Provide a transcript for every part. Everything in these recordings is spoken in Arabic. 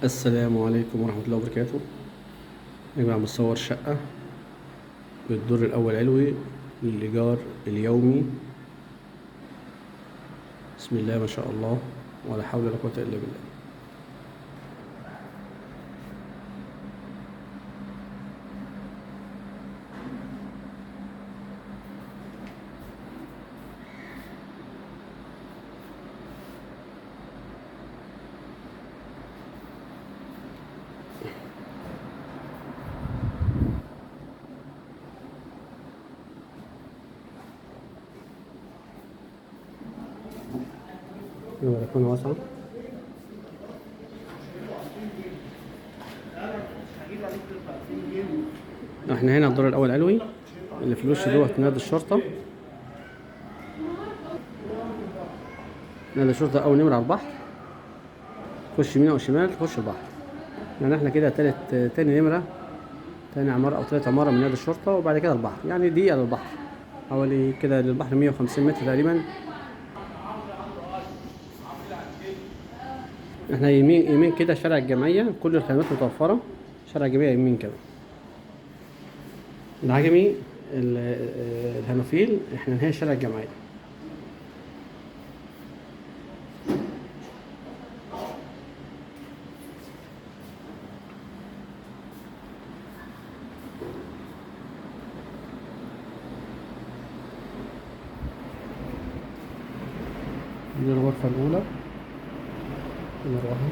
السلام عليكم ورحمة الله وبركاته. يا جماعة بنصور شقة بالدور الأول علوي للإيجار اليومي. بسم الله ما شاء الله ولا حول ولا قوة إلا بالله. البلكونة واسعة. احنا هنا الدور الأول علوي، اللي في الوش دوت نادي الشرطة. نادي الشرطة أول نمرة على البحر، تخش يمين أو شمال تخش البحر. يعني احنا كده تاني نمرة، تاني عمارة أو تالت عمارة من نادي الشرطة، وبعد كده البحر، يعني دقيقة للبحر، حوالي كده للبحر 150 متر تقريبا. احنا يمين كده شارع الجمعية، كل الخدمات متوفرة. شارع الجمعية يمين كده، العجمي، الهنوفيل، احنا نهاية شارع الجمعية. دي الغرفة الأولى، المروحة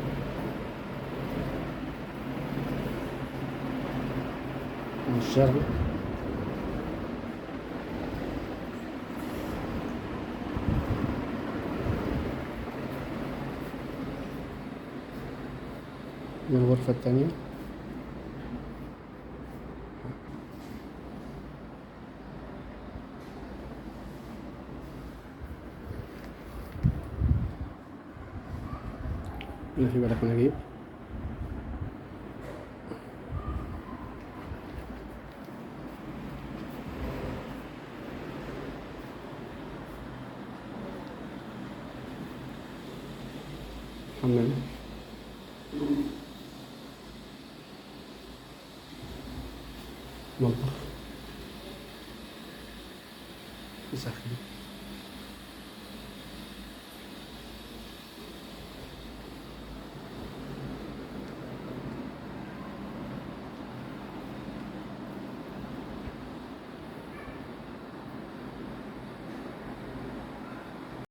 والشارع. دي الغرفة التانية. هنا في بلكونة جيب. حمام. مطبخ. مسخن.